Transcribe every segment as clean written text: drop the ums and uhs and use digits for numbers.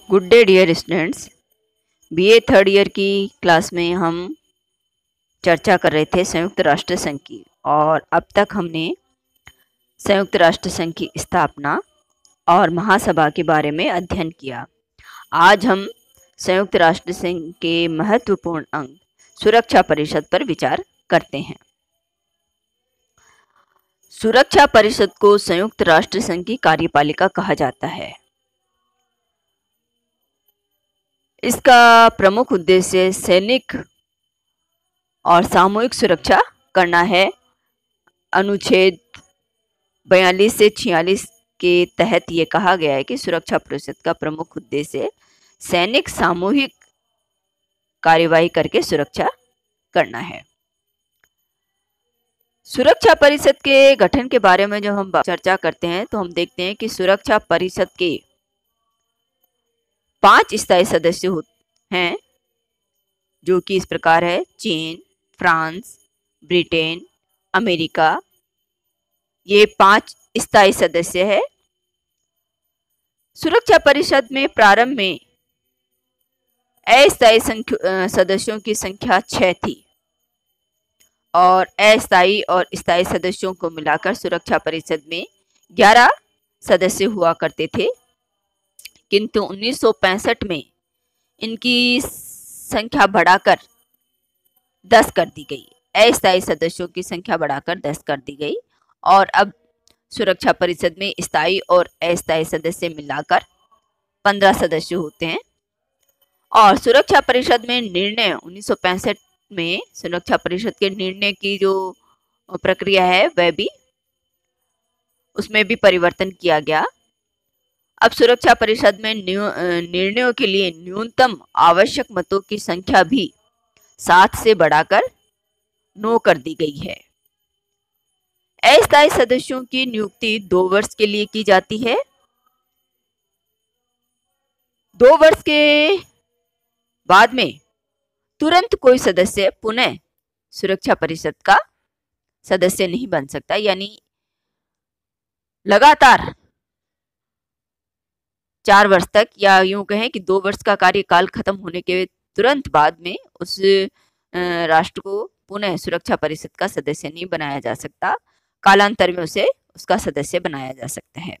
Good day dear students. BA third year की class में हम चर्चा कर रहे थे संयुक्त राष्ट्र संघ की, और अब तक हमने संयुक्त राष्ट्र संघ की स्थापना और महासभा के बारे में अध्ययन किया। आज हम संयुक्त राष्ट्र संघ के महत्वपूर्ण अंग सुरक्षा परिषद पर विचार करते हैं। सुरक्षा परिषद को संयुक्त राष्ट्र संघ की कार्यपालिका कहा जाता है। इसका प्रमुख उद्देश्य सैनिक और सामूहिक सुरक्षा करना है। अनुच्छेद 42 से 46 के तहत ये कहा गया है कि सुरक्षा परिषद का प्रमुख उद्देश्य सैनिक सामूहिक कार्यवाही करके सुरक्षा करना है। सुरक्षा परिषद के गठन के बारे में जब हम चर्चा करते हैं तो हम देखते हैं कि सुरक्षा परिषद के 5 स्थायी सदस्य हैं, जो कि इस प्रकार है: चीन, फ्रांस, ब्रिटेन, अमेरिका। ये 5 स्थायी सदस्य है। सुरक्षा परिषद में प्रारंभ में अस्थायी सदस्यों की संख्या 6 थी, और अस्थायी और स्थायी सदस्यों को मिलाकर सुरक्षा परिषद में 11 सदस्य हुआ करते थे। किंतु 1965 में इनकी संख्या बढ़ाकर 10 कर दी गई। अस्थायी सदस्यों की संख्या बढ़ाकर 10 कर दी गई, और अब सुरक्षा परिषद में स्थायी और अस्थायी सदस्य मिलाकर 15 सदस्य होते हैं। और सुरक्षा परिषद में निर्णय 1965 में सुरक्षा परिषद के निर्णय की जो प्रक्रिया है वह भी उसमें भी परिवर्तन किया गया। अब सुरक्षा परिषद में निर्णयों के लिए न्यूनतम आवश्यक मतों की संख्या भी 7 से बढ़ाकर 9 कर दी गई है। अस्थायी सदस्यों की नियुक्ति 2 वर्ष के लिए की जाती है। 2 वर्ष के बाद में तुरंत कोई सदस्य पुनः सुरक्षा परिषद का सदस्य नहीं बन सकता, यानी लगातार 4 वर्ष तक, या यूं कहें कि 2 वर्ष का कार्यकाल खत्म होने के तुरंत बाद में उस राष्ट्र को पुनः सुरक्षा परिषद का सदस्य नहीं बनाया जा सकता। कालांतर में उसे उसका सदस्य बनाया जा सकता है।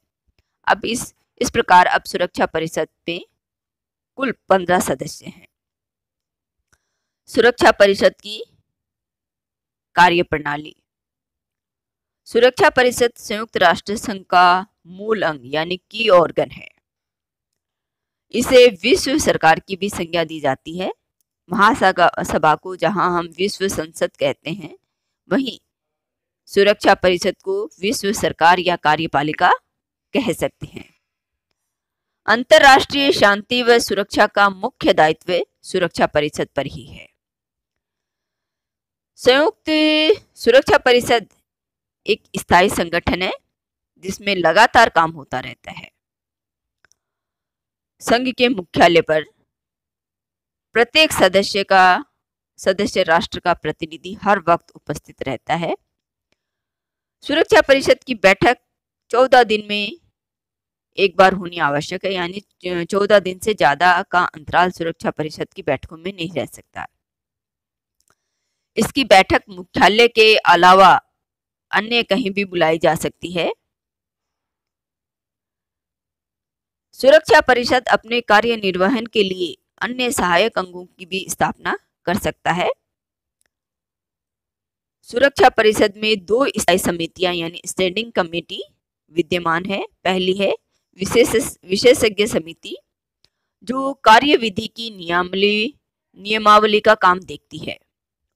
अब इस प्रकार अब सुरक्षा परिषद में कुल 15 सदस्य हैं। सुरक्षा परिषद की कार्यप्रणाली। सुरक्षा परिषद संयुक्त राष्ट्र संघ का मूल अंग यानी की ऑर्गन है। इसे विश्व सरकार की भी संज्ञा दी जाती है। महासभा को जहां हम विश्व संसद कहते हैं, वहीं सुरक्षा परिषद को विश्व सरकार या कार्यपालिका कह सकते हैं। अंतर्राष्ट्रीय शांति व सुरक्षा का मुख्य दायित्व सुरक्षा परिषद पर ही है। संयुक्त सुरक्षा परिषद एक स्थायी संगठन है जिसमें लगातार काम होता रहता है। संघ के मुख्यालय पर प्रत्येक सदस्य राष्ट्र का प्रतिनिधि हर वक्त उपस्थित रहता है। सुरक्षा परिषद की बैठक 14 दिन में एक बार होनी आवश्यक है, यानी 14 दिन से ज्यादा का अंतराल सुरक्षा परिषद की बैठकों में नहीं रह सकता। इसकी बैठक मुख्यालय के अलावा अन्य कहीं भी बुलाई जा सकती है। सुरक्षा परिषद अपने कार्य निर्वहन के लिए अन्य सहायक अंगों की भी स्थापना कर सकता है। सुरक्षा परिषद में 2 स्थायी समितियां यानी स्टैंडिंग कमेटी विद्यमान है। पहली है विशेषज्ञ समिति, जो कार्यविधि की नियमावली का काम देखती है,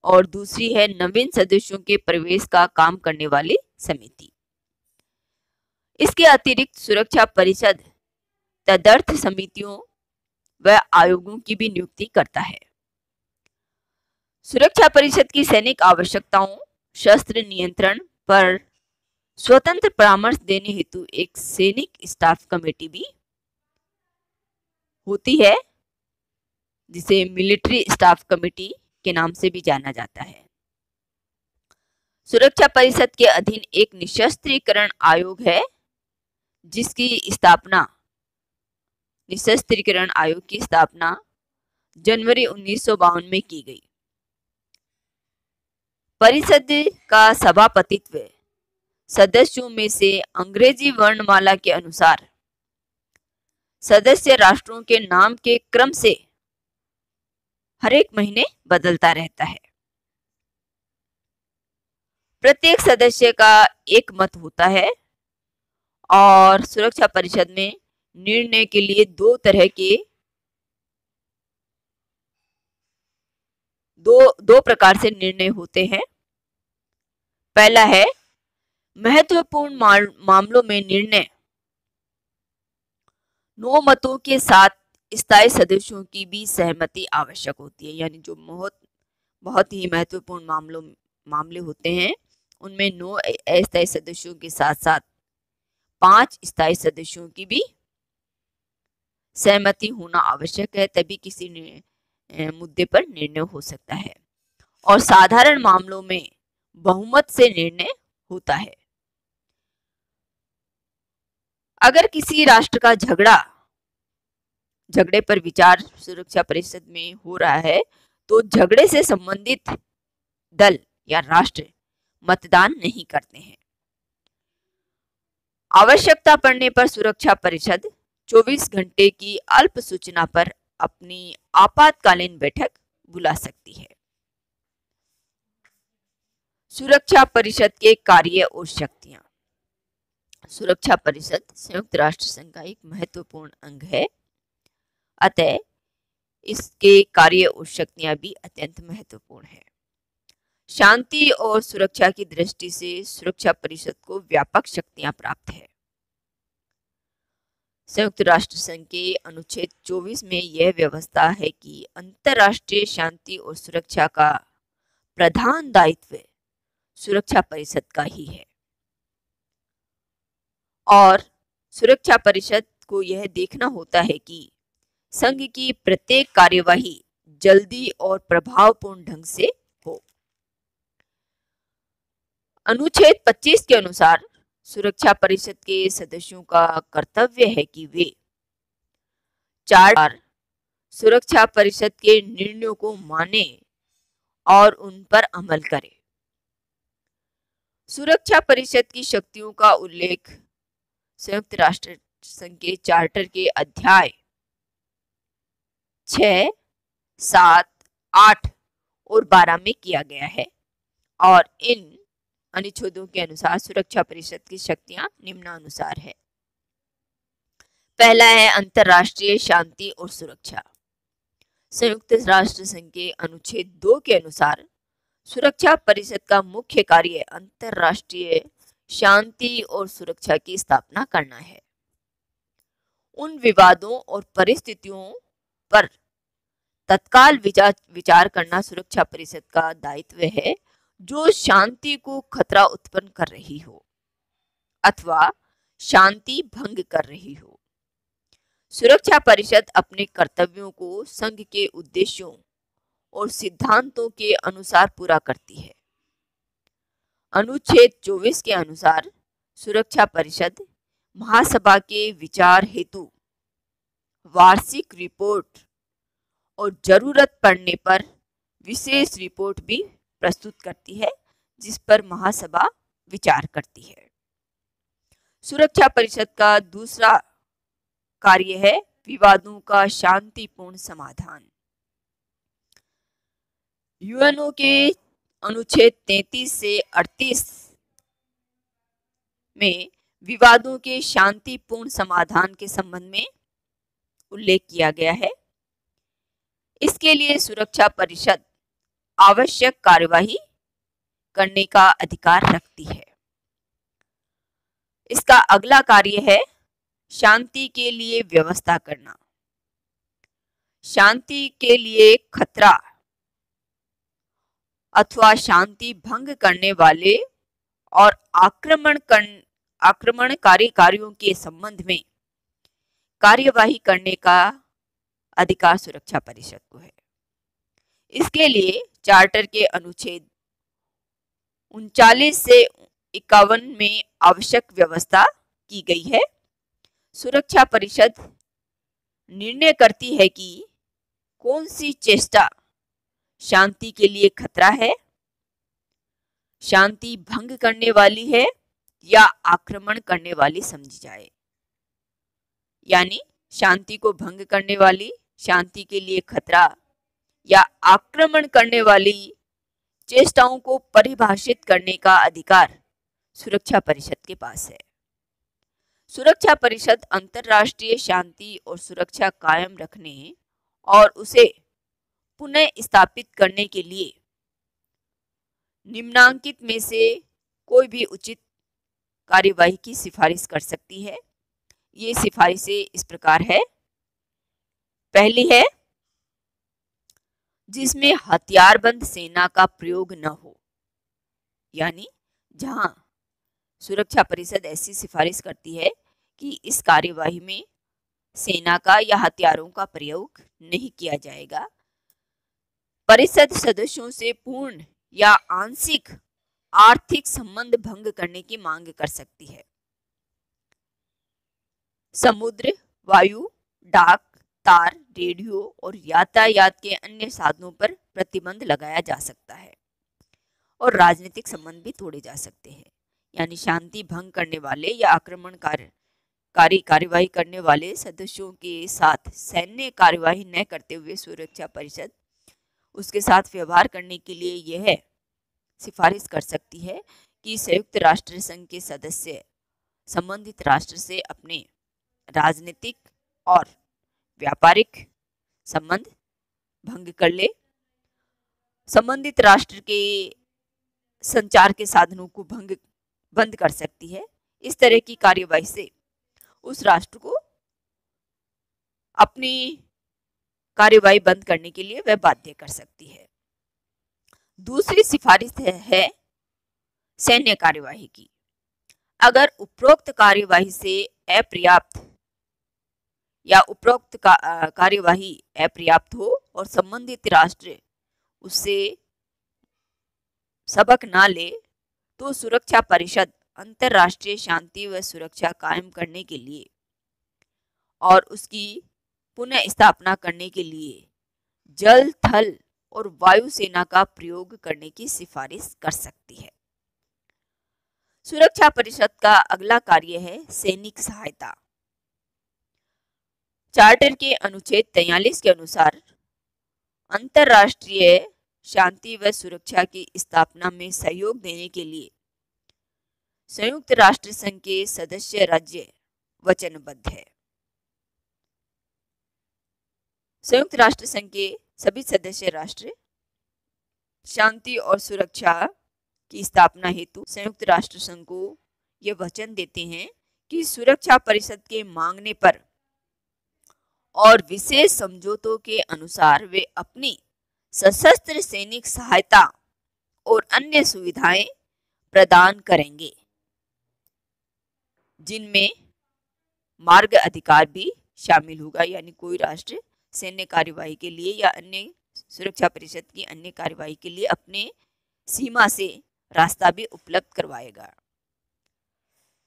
और दूसरी है नवीन सदस्यों के प्रवेश का काम करने वाली समिति। इसके अतिरिक्त सुरक्षा परिषद तदर्थ समितियों व आयोगों की भी नियुक्ति करता है। सुरक्षा परिषद की सैनिक आवश्यकताओं, शस्त्र नियंत्रण पर स्वतंत्र परामर्श देने हेतु एक सैनिक स्टाफ कमेटी भी होती है, जिसे मिलिट्री स्टाफ कमेटी के नाम से भी जाना जाता है। सुरक्षा परिषद के अधीन एक निशस्त्रीकरण आयोग है, जिसकी स्थापना निशस्त्रीकरण आयोग की स्थापना जनवरी 1952 में की गई। परिषद का सभापतित्व सदस्यों में से अंग्रेजी वर्णमाला के अनुसार सदस्य राष्ट्रों के नाम के क्रम से हर एक महीने बदलता रहता है। प्रत्येक सदस्य का एक मत होता है और सुरक्षा परिषद में निर्णय के लिए दो प्रकार से निर्णय होते हैं। पहला है महत्वपूर्ण मामलों में निर्णय 9 मतों के साथ स्थायी सदस्यों की भी सहमति आवश्यक होती है। यानी जो बहुत ही महत्वपूर्ण मामले होते हैं उनमें 9 अस्थायी सदस्यों के साथ साथ 5 स्थायी सदस्यों की भी सहमति होना आवश्यक है, तभी किसी मुद्दे पर निर्णय हो सकता है। और साधारण मामलों में बहुमत से निर्णय होता है। अगर किसी राष्ट्र का झगड़े पर विचार सुरक्षा परिषद में हो रहा है तो झगड़े से संबंधित दल या राष्ट्र मतदान नहीं करते हैं। आवश्यकता पड़ने पर सुरक्षा परिषद 24 घंटे की अल्प सूचना पर अपनी आपातकालीन बैठक बुला सकती है। सुरक्षा परिषद के कार्य और शक्तियां। सुरक्षा परिषद संयुक्त राष्ट्र संघ का एक महत्वपूर्ण अंग है, अतः इसके कार्य और शक्तियां भी अत्यंत महत्वपूर्ण है। शांति और सुरक्षा की दृष्टि से सुरक्षा परिषद को व्यापक शक्तियां प्राप्त है। संयुक्त राष्ट्र संघ के अनुच्छेद 24 में यह व्यवस्था है कि अंतर्राष्ट्रीय शांति और सुरक्षा का प्रधान दायित्व सुरक्षा परिषद का ही है और सुरक्षा परिषद को यह देखना होता है कि संघ की प्रत्येक कार्यवाही जल्दी और प्रभावपूर्ण ढंग से हो। अनुच्छेद 25 के अनुसार सुरक्षा परिषद के सदस्यों का कर्तव्य है कि वे 4 बार सुरक्षा परिषद के निर्णयों को माने और उन पर अमल करें। सुरक्षा परिषद की शक्तियों का उल्लेख संयुक्त राष्ट्र संघ के चार्टर के अध्याय 6, 7, 8 और 12 में किया गया है और इन अनुच्छेदों के अनुसार सुरक्षा परिषद की शक्तियां निम्नानुसार है। पहला है अंतर्राष्ट्रीय शांति और सुरक्षा। संयुक्त राष्ट्र संघ के अनुच्छेद 2 के अनुसार सुरक्षा परिषद का मुख्य कार्य अंतर्राष्ट्रीय शांति और सुरक्षा की स्थापना करना है। उन विवादों और परिस्थितियों पर तत्काल विचार करना सुरक्षा परिषद का दायित्व है जो शांति को खतरा उत्पन्न कर रही हो अथवा शांति भंग कर रही हो। सुरक्षा परिषद अपने कर्तव्यों को संघ के उद्देश्यों और सिद्धांतों के अनुसार पूरा करती है। अनुच्छेद 24 के अनुसार सुरक्षा परिषद महासभा के विचार हेतु वार्षिक रिपोर्ट और जरूरत पड़ने पर विशेष रिपोर्ट भी प्रस्तुत करती है जिस पर महासभा विचार करती है। सुरक्षा परिषद का दूसरा कार्य है विवादों का शांतिपूर्ण समाधान। यूएनओ के अनुच्छेद 33 से 38 में विवादों के शांतिपूर्ण समाधान के संबंध में उल्लेख किया गया है। इसके लिए सुरक्षा परिषद आवश्यक कार्यवाही करने का अधिकार रखती है। इसका अगला कार्य है शांति के लिए व्यवस्था करना। शांति के लिए खतरा अथवा शांति भंग करने वाले और आक्रमणकारी कार्यों के संबंध में कार्यवाही करने का अधिकार सुरक्षा परिषद को है। इसके लिए चार्टर के अनुच्छेद 39 से 51 में आवश्यक व्यवस्था की गई है। सुरक्षा परिषद निर्णय करती है कि कौन सी चेष्टा शांति के लिए खतरा है, शांति भंग करने वाली है या आक्रमण करने वाली समझी जाए। यानी शांति को भंग करने वाली, शांति के लिए खतरा या आक्रमण करने वाली चेष्टाओं को परिभाषित करने का अधिकार सुरक्षा परिषद के पास है। सुरक्षा परिषद अंतर्राष्ट्रीय शांति और सुरक्षा कायम रखने और उसे पुनः स्थापित करने के लिए निम्नांकित में से कोई भी उचित कार्यवाही की सिफारिश कर सकती है। ये सिफारिशें इस प्रकार है। पहली है, जिसमें हथियारबंद सेना का प्रयोग न हो। यानी जहां सुरक्षा परिषद ऐसी सिफारिश करती है कि इस कार्यवाही में सेना का या हथियारों का प्रयोग नहीं किया जाएगा। परिषद सदस्यों से पूर्ण या आंशिक आर्थिक संबंध भंग करने की मांग कर सकती है। समुद्र, वायु, डाक, तार, रेडियो और यातायात के अन्य साधनों पर प्रतिबंध लगाया जा सकता है और राजनीतिक संबंध भी तोड़े जा सकते हैं। यानी शांति भंग करने वाले या आक्रमणकारी कार्यवाही करने वाले सदस्यों के साथ सैन्य कार्यवाही न करते हुए सुरक्षा परिषद उसके साथ व्यवहार करने के लिए यह सिफारिश कर सकती है कि संयुक्त राष्ट्र संघ के सदस्य संबंधित राष्ट्र से अपने राजनीतिक और व्यापारिक संबंध भंग कर ले, संबंधित राष्ट्र के संचार के साधनों को बंद कर सकती है। इस तरह की कार्यवाही से उस राष्ट्र को अपनी कार्यवाही बंद करने के लिए वह बाध्य कर सकती है। दूसरी सिफारिश है सैन्य कार्यवाही की। अगर उपरोक्त कार्यवाही से अपर्याप्त या उपरोक्त कार्यवाही अपर्याप्त हो और संबंधित राष्ट्र उससे सबक ना ले, तो सुरक्षा परिषद अंतर्राष्ट्रीय शांति व सुरक्षा कायम करने के लिए और उसकी पुनः स्थापना करने के लिए जल, थल और वायु सेना का प्रयोग करने की सिफारिश कर सकती है। सुरक्षा परिषद का अगला कार्य है सैनिक सहायता। चार्टर के अनुच्छेद 43 के अनुसार अंतर्राष्ट्रीय शांति व सुरक्षा की स्थापना में सहयोग देने के लिए संयुक्त राष्ट्र संघ के सदस्य राज्य वचनबद्ध है। संयुक्त राष्ट्र संघ के सभी सदस्य राष्ट्र शांति और सुरक्षा की स्थापना हेतु संयुक्त राष्ट्र संघ को यह वचन देते हैं कि सुरक्षा परिषद के मांगने पर और विशेष समझौतों के अनुसार वे अपनी सशस्त्र सैनिक सहायता और अन्य सुविधाएं प्रदान करेंगे, जिनमें मार्ग अधिकार भी शामिल होगा। यानी कोई राष्ट्र सैन्य कार्यवाही के लिए या अन्य सुरक्षा परिषद की अन्य कार्यवाही के लिए अपने सीमा से रास्ता भी उपलब्ध करवाएगा।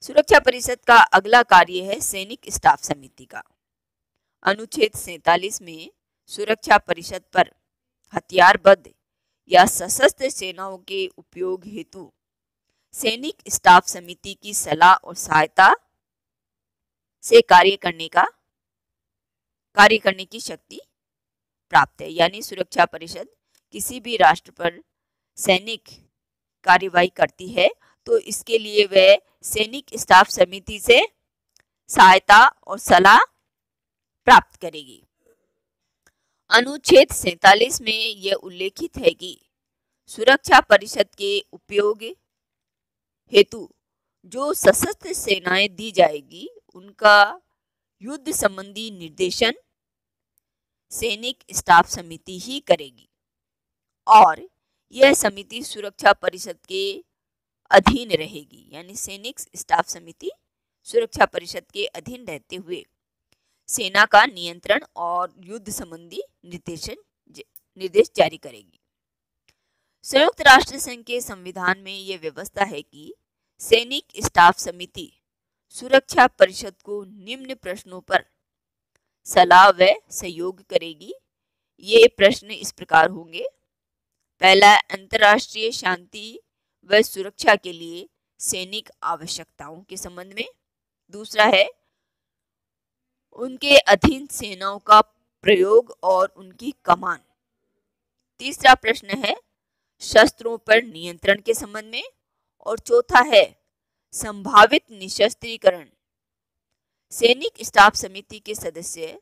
सुरक्षा परिषद का अगला कार्य है सैनिक स्टाफ समिति का। अनुच्छेद 47 में सुरक्षा परिषद पर हथियारबंद या सशस्त्र सेनाओं के उपयोग हेतु सैनिक स्टाफ समिति की सलाह और सहायता से कार्य करने की शक्ति प्राप्त है। यानी सुरक्षा परिषद किसी भी राष्ट्र पर सैनिक कार्यवाही करती है तो इसके लिए वह सैनिक स्टाफ समिति से सहायता और सलाह प्राप्त करेगी। अनुच्छेद 47 में यह उल्लेखित है कि सुरक्षा परिषद के उपयोग हेतु जो सशस्त्र सेनाएं दी जाएगी उनका युद्ध संबंधी निर्देशन सैनिक स्टाफ समिति ही करेगी और यह समिति सुरक्षा परिषद के अधीन रहेगी। यानी सैनिक स्टाफ समिति सुरक्षा परिषद के अधीन रहते हुए सेना का नियंत्रण और युद्ध संबंधी निर्देश जारी करेगी। संयुक्त राष्ट्र संघ के संविधान में यह व्यवस्था है कि सैनिक स्टाफ समिति सुरक्षा परिषद को निम्न प्रश्नों पर सलाह व सहयोग करेगी? ये प्रश्न इस प्रकार होंगे। पहला, अंतर्राष्ट्रीय शांति व सुरक्षा के लिए सैनिक आवश्यकताओं के संबंध में। दूसरा है उनके अधीन सेनाओं का प्रयोग और उनकी कमान। तीसरा प्रश्न है शस्त्रों पर नियंत्रण के संबंध में। और चौथा है संभावित निशस्त्रीकरण। सैनिक स्टाफ समिति के सदस्य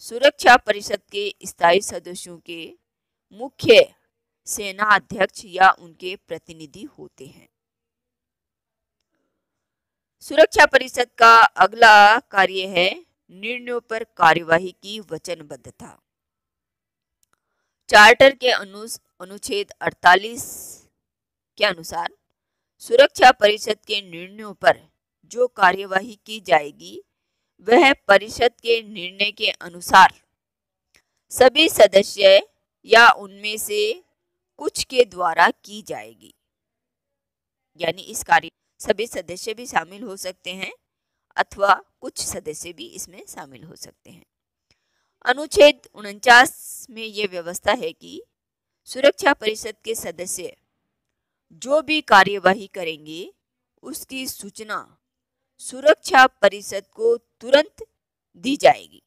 सुरक्षा परिषद के स्थायी सदस्यों के मुख्य सेना अध्यक्ष या उनके प्रतिनिधि होते हैं। सुरक्षा परिषद का अगला कार्य है निर्णयों पर कार्यवाही की वचनबद्धता। चार्टर के अनुच्छेद 48 के अनुसार सुरक्षा परिषद के निर्णयों पर जो कार्यवाही की जाएगी वह परिषद के निर्णय के अनुसार सभी सदस्य या उनमें से कुछ के द्वारा की जाएगी। यानी इस कार्य सभी सदस्य भी शामिल हो सकते हैं अथवा कुछ सदस्य भी इसमें शामिल हो सकते हैं। अनुच्छेद 49 में यह व्यवस्था है कि सुरक्षा परिषद के सदस्य जो भी कार्यवाही करेंगे उसकी सूचना सुरक्षा परिषद को तुरंत दी जाएगी।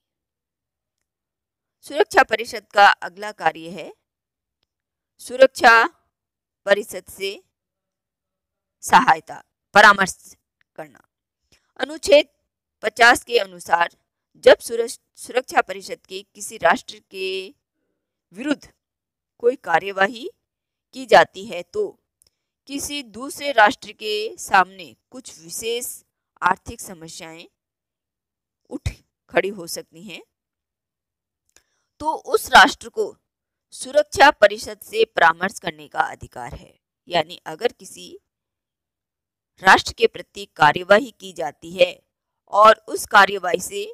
सुरक्षा परिषद का अगला कार्य है सुरक्षा परिषद से सहायता परामर्श करना। अनुच्छेद 50 के अनुसार जब सुरक्षा परिषद के किसी राष्ट्र के विरुद्ध कोई कार्यवाही की जाती है तो किसी दूसरे राष्ट्र के सामने कुछ विशेष आर्थिक समस्याएं उठ खड़ी हो सकती हैं तो उस राष्ट्र को सुरक्षा परिषद से परामर्श करने का अधिकार है। यानी अगर किसी राष्ट्र के प्रति कार्यवाही की जाती है और उस कार्यवाही से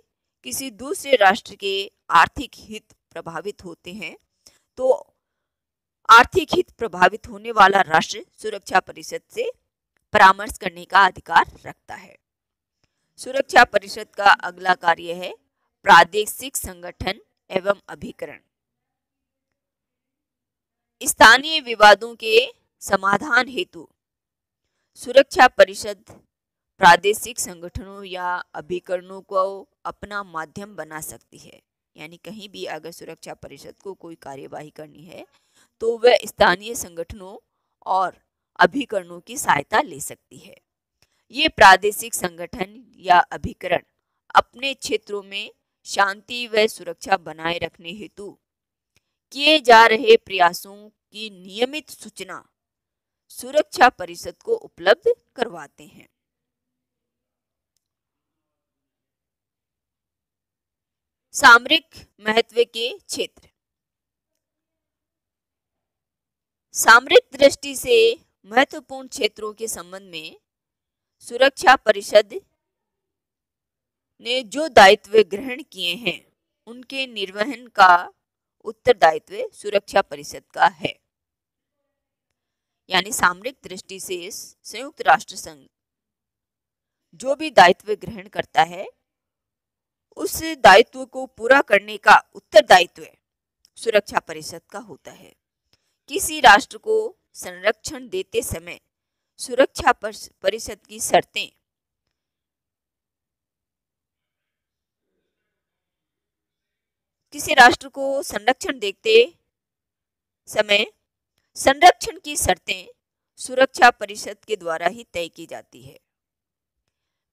किसी दूसरे राष्ट्र के आर्थिक हित प्रभावित होते हैं तो आर्थिक हित प्रभावित होने वाला राष्ट्र सुरक्षा परिषद से परामर्श करने का अधिकार रखता है। सुरक्षा परिषद का अगला कार्य है प्रादेशिक संगठन एवं अभिकरण। स्थानीय विवादों के समाधान हेतु सुरक्षा परिषद प्रादेशिक संगठनों या अभिकरणों को अपना माध्यम बना सकती है। यानी कहीं भी अगर सुरक्षा परिषद को कोई कार्यवाही करनी है तो वह स्थानीय संगठनों और अभिकरणों की सहायता ले सकती है। ये प्रादेशिक संगठन या अभिकरण अपने क्षेत्रों में शांति व सुरक्षा बनाए रखने हेतु किए जा रहे प्रयासों की नियमित सूचना सुरक्षा परिषद को उपलब्ध करवाते हैं। सामरिक महत्व के क्षेत्र। सामरिक दृष्टि से महत्वपूर्ण क्षेत्रों के संबंध में सुरक्षा परिषद ने जो दायित्व ग्रहण किए हैं उनके निर्वहन का उत्तरदायित्व सुरक्षा परिषद का है। यानी सामरिक दृष्टि से संयुक्त राष्ट्र संघ जो भी दायित्व ग्रहण करता है उस दायित्व को पूरा करने का उत्तरदायित्व सुरक्षा परिषद का होता है। किसी राष्ट्र को संरक्षण देते समय सुरक्षा परिषद की शर्तें किसी राष्ट्र को संरक्षण देते समय संरक्षण की शर्तें सुरक्षा परिषद के द्वारा ही तय की जाती है।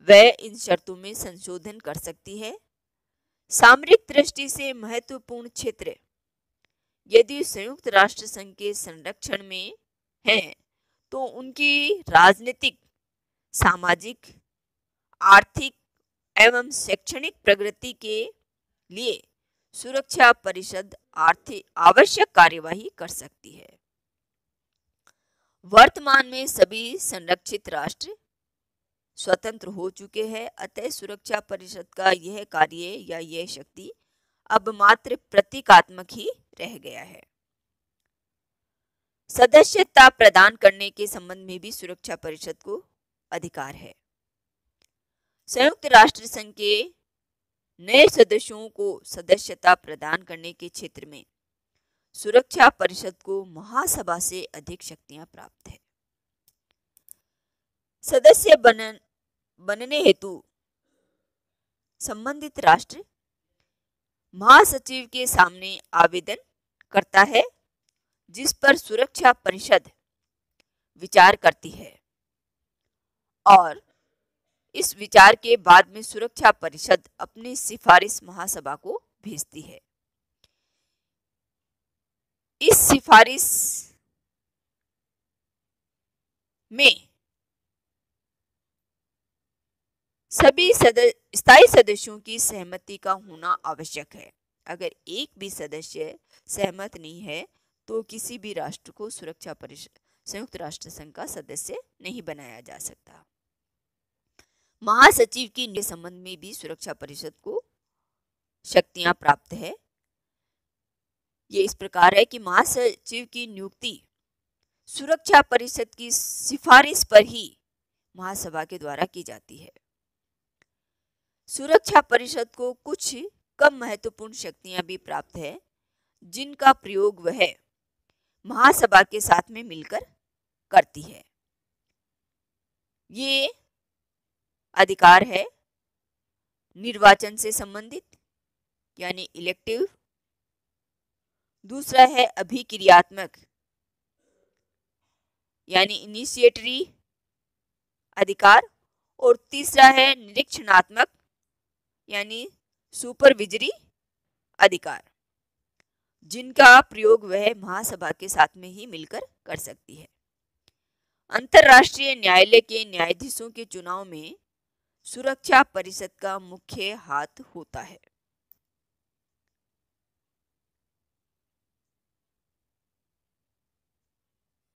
वह इन शर्तों में संशोधन कर सकती है। सामरिक दृष्टि से महत्वपूर्ण क्षेत्र यदि संयुक्त राष्ट्र संघ के संरक्षण में हैं तो उनकी राजनीतिक, सामाजिक, आर्थिक एवं शैक्षणिक प्रगति के लिए सुरक्षा परिषद आवश्यक कार्यवाही कर सकती है। वर्तमान में सभी संरक्षित राष्ट्र स्वतंत्र हो चुके हैं, अतः सुरक्षा परिषद का यह कार्य या यह शक्ति अब मात्र प्रतीकात्मक ही रह गया है। सदस्यता प्रदान करने के संबंध में भी सुरक्षा परिषद को अधिकार है। संयुक्त राष्ट्र संघ के नए सदस्यों को सदस्यता प्रदान करने के क्षेत्र में सुरक्षा परिषद को महासभा से अधिक शक्तियां प्राप्त है। सदस्य बनने हेतु संबंधित राष्ट्र महासचिव के सामने आवेदन करता है, जिस पर सुरक्षा परिषद विचार करती है और इस विचार के बाद में सुरक्षा परिषद अपनी सिफारिश महासभा को भेजती है। इस सिफारिश में सभी स्थायी सदस्यों की सहमति का होना आवश्यक है। अगर एक भी सदस्य सहमत नहीं है तो किसी भी राष्ट्र को सुरक्षा परिषद संयुक्त राष्ट्र संघ का सदस्य नहीं बनाया जा सकता। महासचिव के संबंध में भी सुरक्षा परिषद को शक्तियां प्राप्त है। ये इस प्रकार है कि महासचिव की नियुक्ति सुरक्षा परिषद की सिफारिश पर ही महासभा के द्वारा की जाती है। सुरक्षा परिषद को कुछ कम महत्वपूर्ण शक्तियां भी प्राप्त है, जिनका प्रयोग वह महासभा के साथ में मिलकर करती है। ये अधिकार है निर्वाचन से संबंधित यानी इलेक्टिव, दूसरा है अभिक्रियात्मक यानी इनिशिएटरी अधिकार, और तीसरा है निरीक्षणात्मक यानी सुपरविजरी अधिकार, जिनका प्रयोग वह महासभा के साथ में ही मिलकर कर सकती है। अंतर्राष्ट्रीय न्यायालय के न्यायाधीशों के चुनाव में सुरक्षा परिषद का मुख्य हाथ होता है।